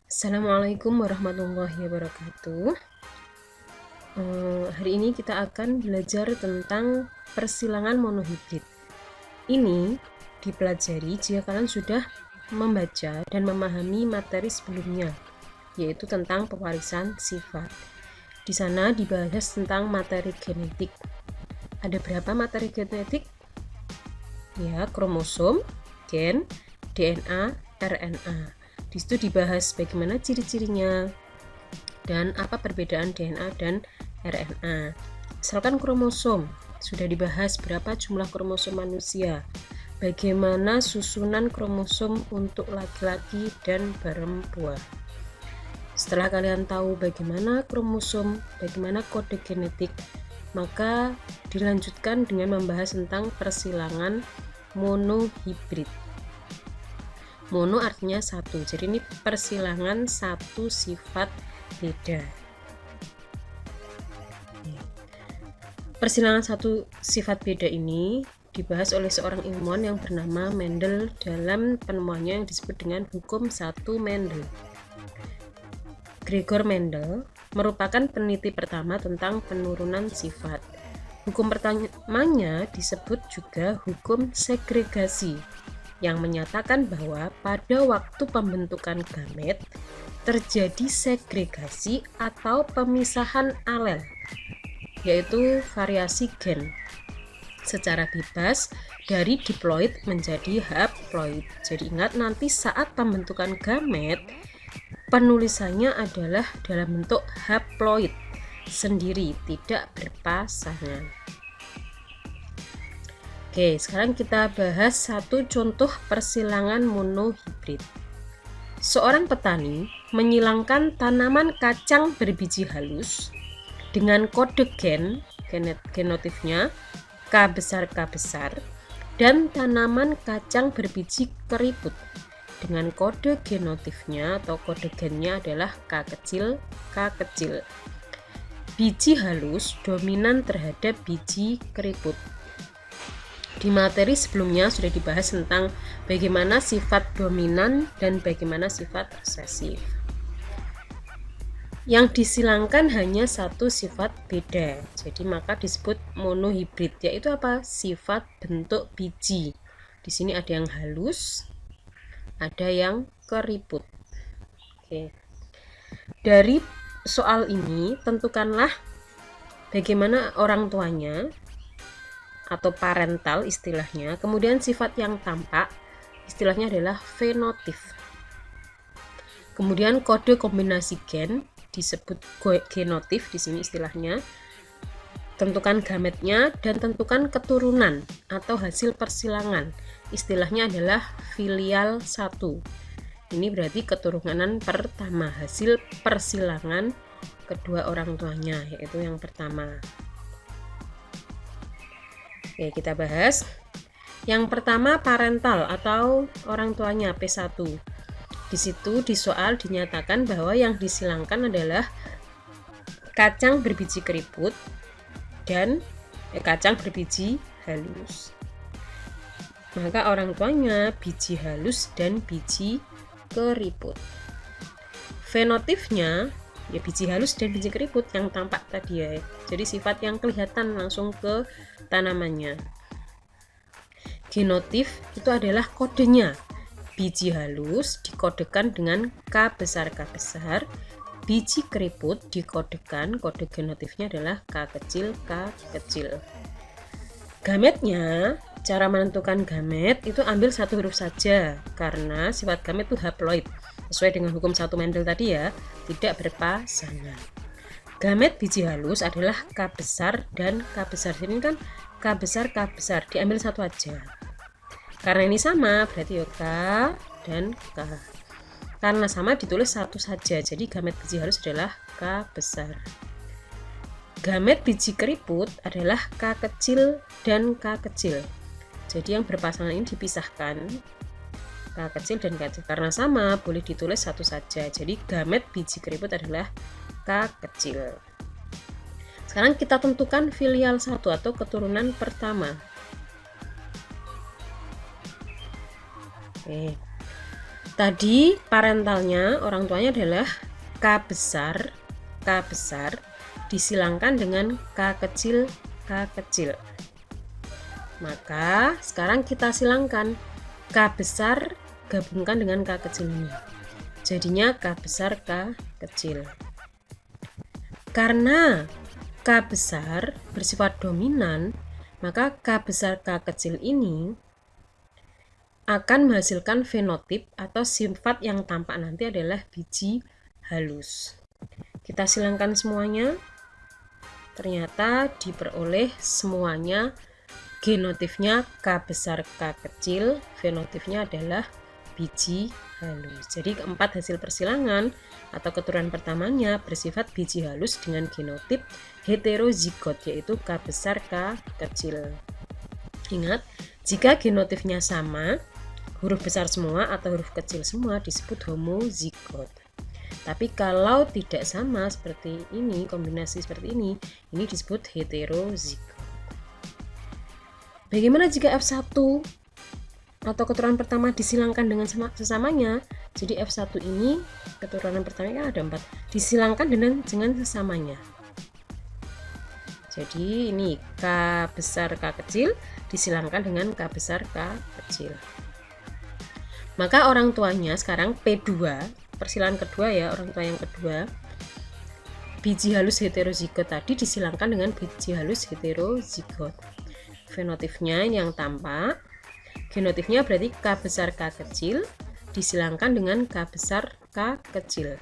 Assalamualaikum warahmatullahi wabarakatuh. Hari ini kita akan belajar tentang persilangan monohibrid. Ini dipelajari jika kalian sudah membaca dan memahami materi sebelumnya, yaitu tentang pewarisan sifat. Di sana dibahas tentang materi genetik. Ada berapa materi genetik? Ya, kromosom, gen, DNA, RNA. Di situ dibahas bagaimana ciri-cirinya dan apa perbedaan DNA dan RNA. Misalkan kromosom, sudah dibahas berapa jumlah kromosom manusia, bagaimana susunan kromosom untuk laki-laki dan perempuan. Setelah kalian tahu bagaimana kromosom, bagaimana kode genetik, maka dilanjutkan dengan membahas tentang persilangan monohibrid. Mono artinya satu, jadi ini persilangan satu sifat beda. Persilangan satu sifat beda ini dibahas oleh seorang ilmuwan yang bernama Mendel dalam penemuannya yang disebut dengan hukum satu Mendel. Gregor Mendel merupakan peneliti pertama tentang penurunan sifat. Hukum pertamanya disebut juga hukum segregasi, yang menyatakan bahwa pada waktu pembentukan gamet terjadi segregasi atau pemisahan alel, yaitu variasi gen, secara bebas dari diploid menjadi haploid. Jadi ingat, nanti saat pembentukan gamet penulisannya adalah dalam bentuk haploid sendiri, tidak berpasangan. Oke, sekarang kita bahas satu contoh persilangan monohibrid. Seorang petani menyilangkan tanaman kacang berbiji halus dengan kode genotifnya K besar K besar, dan tanaman kacang berbiji keriput dengan kode genotifnya atau kode gennya adalah K kecil K kecil. Biji halus dominan terhadap biji keriput. Di materi sebelumnya sudah dibahas tentang bagaimana sifat dominan dan bagaimana sifat resesif. Yang disilangkan hanya satu sifat beda, jadi maka disebut monohibrid, yaitu apa? Sifat bentuk biji. Di sini ada yang halus, ada yang keriput. Oke. Dari soal ini tentukanlah bagaimana orang tuanya atau parental istilahnya, kemudian sifat yang tampak istilahnya adalah fenotip. Kemudian kode kombinasi gen disebut genotip di sini istilahnya. Tentukan gametnya dan tentukan keturunan atau hasil persilangan. Istilahnya adalah filial 1. Ini berarti keturunan pertama, hasil persilangan kedua orang tuanya, yaitu yang pertama. Oke, kita bahas. Yang pertama parental atau orang tuanya P1. Di situ di soal dinyatakan bahwa yang disilangkan adalah kacang berbiji keriput dan kacang berbiji halus. Maka orang tuanya biji halus dan biji keriput. Fenotipnya ya biji halus dan biji keriput yang tampak tadi ya. Jadi sifat yang kelihatan langsung ke tanamannya. Genotip itu adalah kodenya. Biji halus dikodekan dengan K besar K besar. Biji keriput dikodekan, kode genotipnya adalah K kecil K kecil. Gametnya, cara menentukan gamet itu ambil satu huruf saja, karena sifat gamet itu haploid. Sesuai dengan hukum satu Mendel tadi ya, tidak berpasangan. Gamet biji halus adalah K besar dan K besar. Ini kan K besar K besar, diambil satu aja. Karena ini sama, berarti ya K dan K. Karena sama ditulis satu saja, jadi gamet biji halus adalah K besar. Gamet biji keriput adalah K kecil dan K kecil. Jadi yang berpasangan ini dipisahkan, K kecil dan K kecil. Karena sama, boleh ditulis satu saja. Jadi gamet biji keriput adalah K kecil. Sekarang kita tentukan filial 1 atau keturunan pertama. Oke. Tadi parentalnya, orang tuanya adalah K besar disilangkan dengan K kecil. Maka sekarang kita silangkan K besar gabungkan dengan K kecil ini. Jadinya K besar K kecil. Karena K besar bersifat dominan, maka K besar K kecil ini akan menghasilkan fenotip atau sifat yang tampak nanti adalah biji halus. Kita silangkan semuanya. Ternyata diperoleh semuanya genotifnya K besar K kecil, fenotipnya adalah biji halus. Jadi keempat hasil persilangan atau keturunan pertamanya bersifat biji halus dengan genotip heterozigot, yaitu K besar K kecil. Ingat, jika genotifnya sama, huruf besar semua atau huruf kecil semua disebut homozigot. Tapi kalau tidak sama seperti ini, kombinasi seperti ini disebut heterozigot. Bagaimana jika F1 atau keturunan pertama disilangkan dengan sesamanya? Jadi F1 ini keturunan pertama kan ada 4, disilangkan dengan sesamanya. Jadi ini K besar K kecil disilangkan dengan K besar K kecil. Maka orang tuanya sekarang P2, persilangan kedua ya, orang tua yang kedua, biji halus heterozigot tadi disilangkan dengan biji halus heterozigot. Fenotipnya yang tampak, genotipnya berarti K besar K kecil disilangkan dengan K besar K kecil.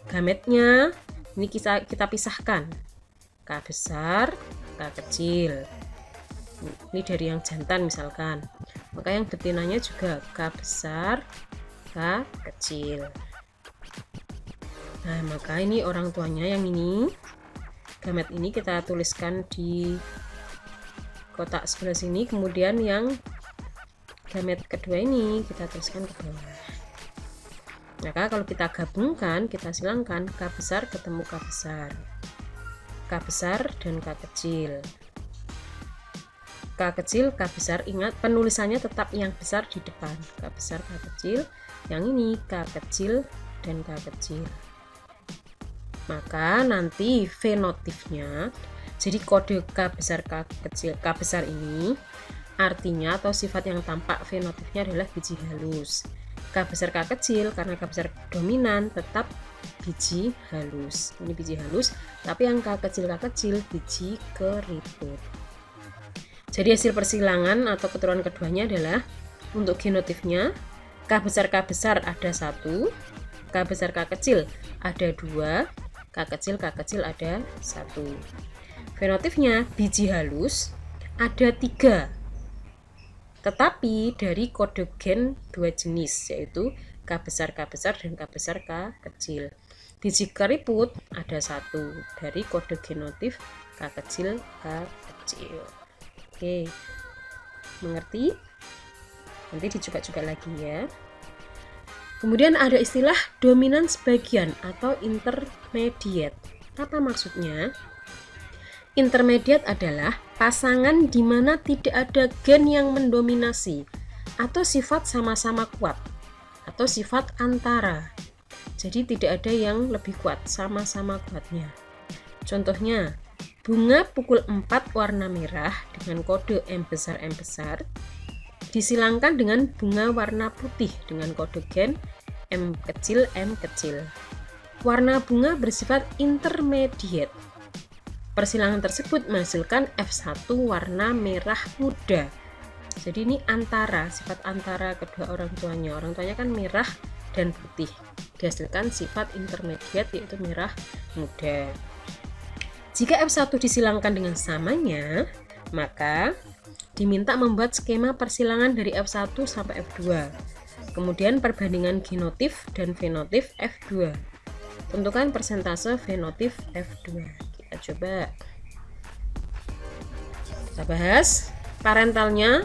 Gametnya ini kita pisahkan, K besar K kecil. Ini dari yang jantan misalkan, maka yang betinanya juga K besar K kecil. Nah, maka ini orang tuanya yang ini, gamet ini kita tuliskan di kotak sebelah sini, kemudian yang gamet kedua ini kita tuliskan ke bawah. Maka kalau kita gabungkan, kita silangkan K besar ketemu K besar dan K kecil. K kecil, K besar, ingat penulisannya tetap yang besar di depan, K besar, K kecil, yang ini K kecil dan K kecil. Maka nanti fenotipnya, jadi kode K besar K kecil, K besar ini artinya atau sifat yang tampak fenotipnya adalah biji halus. K besar K kecil karena K besar dominan tetap biji halus. Ini biji halus, tapi yang K kecil biji keriput. Jadi hasil persilangan atau keturunan keduanya adalah untuk genotipnya K besar ada 1, K besar K kecil ada 2, K kecil ada 1. Fenotipnya biji halus ada 3, tetapi dari kode gen 2 jenis, yaitu K besar dan K besar K kecil. Biji keriput ada 1 dari kode genotip K kecil. Oke, mengerti? Nanti dicoba-coba lagi ya. Kemudian ada istilah dominan sebagian atau intermediate. Apa maksudnya? Intermediate adalah pasangan di mana tidak ada gen yang mendominasi atau sifat sama-sama kuat atau sifat antara. Jadi tidak ada yang lebih kuat, sama-sama kuatnya. Contohnya, bunga pukul 4 warna merah dengan kode M besar disilangkan dengan bunga warna putih dengan kode gen M kecil. Warna bunga bersifat intermediate. Persilangan tersebut menghasilkan F1 warna merah muda. Jadi ini antara, sifat antara kedua orang tuanya. Orang tuanya kan merah dan putih. Dihasilkan sifat intermediate yaitu merah muda. Jika F1 disilangkan dengan samanya, maka diminta membuat skema persilangan dari F1 sampai F2. Kemudian perbandingan genotip dan fenotip F2. Tentukan persentase fenotip F2. Kita coba. Kita bahas parentalnya,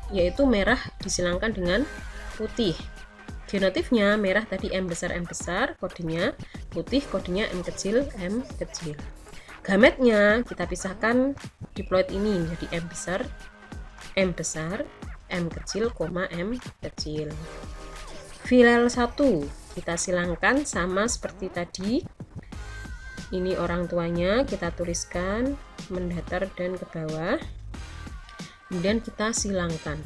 yaitu merah disilangkan dengan putih. Genotipnya merah tadi M besar, kodenya putih, kodenya M kecil. Gametnya kita pisahkan diploid ini menjadi M besar, M kecil, M kecil. Filial 1 kita silangkan sama seperti tadi. Ini orang tuanya, kita tuliskan mendatar dan ke bawah. Kemudian kita silangkan.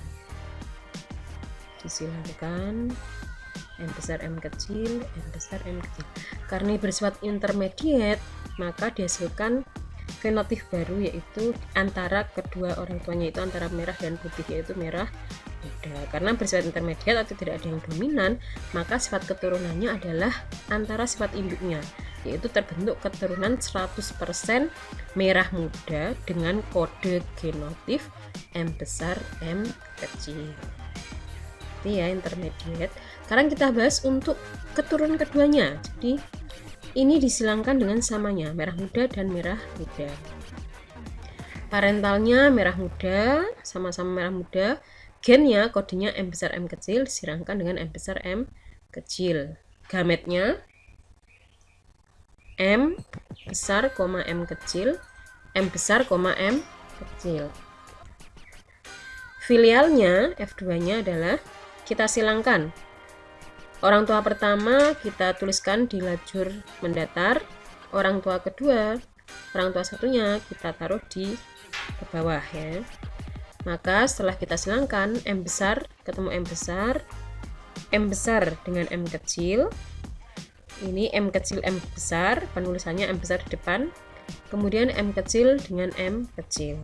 Disilangkan M besar M kecil, M besar M kecil. Karena bersifat intermediate, maka dihasilkan fenotip baru, yaitu antara kedua orang tuanya, itu antara merah dan putih, yaitu merah muda. Karena bersifat intermediate atau tidak ada yang dominan, maka sifat keturunannya adalah antara sifat induknya, yaitu terbentuk keturunan 100% merah muda dengan kode genotif M besar M kecil. Ini ya intermediate. Sekarang kita bahas untuk keturunan keduanya. Jadi ini disilangkan dengan samanya merah muda dan merah muda. Parentalnya merah muda, sama-sama merah muda. Gennya kodenya M besar M kecil disilangkan dengan M besar M kecil. Gametnya M besar, M kecil, M besar, M kecil. Filialnya F2-nya adalah kita silangkan. Orang tua pertama kita tuliskan di lajur mendatar, orang tua kedua, orang tua satunya kita taruh di ke bawah ya. Maka setelah kita silangkan M besar ketemu M besar dengan M kecil. Ini M kecil M besar, penulisannya M besar di depan, kemudian M kecil dengan M kecil.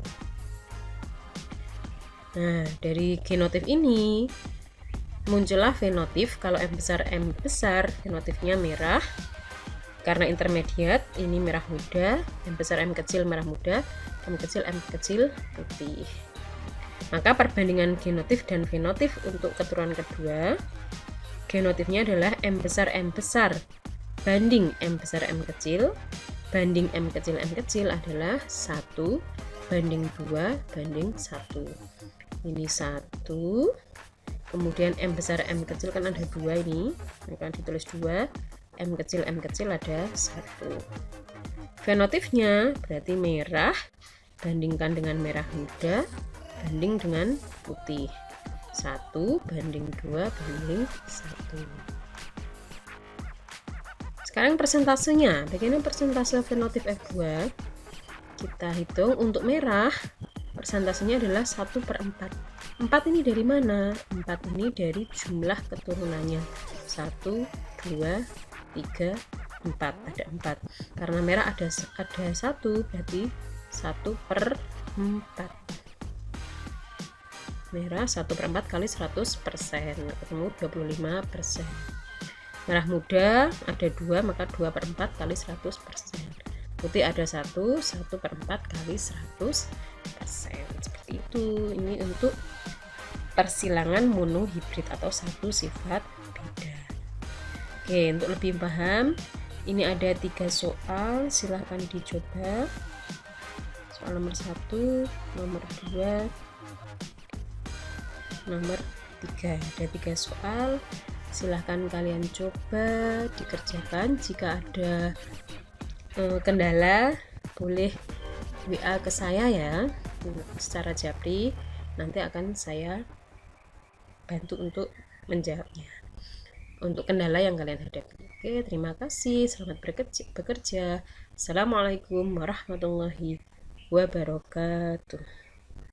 Nah, dari genotif ini muncullah fenotip. Kalau M besar fenotipnya merah karena intermediate, ini merah muda, M besar M kecil merah muda, M kecil putih. Maka perbandingan genotif dan fenotip untuk keturunan kedua, genotifnya adalah M besar banding M besar M kecil banding M kecil adalah 1 banding 2 banding 1. Ini 1, kemudian M besar M kecil kan ada 2, ini akan ditulis 2, M kecil ada 1. Fenotipnya berarti merah bandingkan dengan merah muda banding dengan putih, 1 banding 2 banding 1. Sekarang persentasenya. Bagaimana persentase fenotip F2? Kita hitung. Untuk merah persentasenya adalah 1/4. 4 ini dari mana? 4 ini dari jumlah keturunannya, 1, 2, 3, 4. Ada 4. Karena merah ada 1, berarti 1/4. Merah 1/4 kali 100%, ketemu 25%. Merah muda ada 2, maka 2/4 kali 100%. Putih ada 1/4 kali 100%. Seperti itu. Ini untuk persilangan monohibrid atau satu sifat beda. Oke, untuk lebih paham, ini ada 3 soal, silahkan dicoba. Soal nomor 1, nomor 2, nomor 3. Ada 3 soal, silahkan kalian coba dikerjakan. Jika ada kendala boleh WA ke saya ya secara japri, nanti akan saya bantu untuk menjawabnya untuk kendala yang kalian hadapi. Oke, terima kasih, selamat bekerja. Assalamualaikum warahmatullahi wabarakatuh.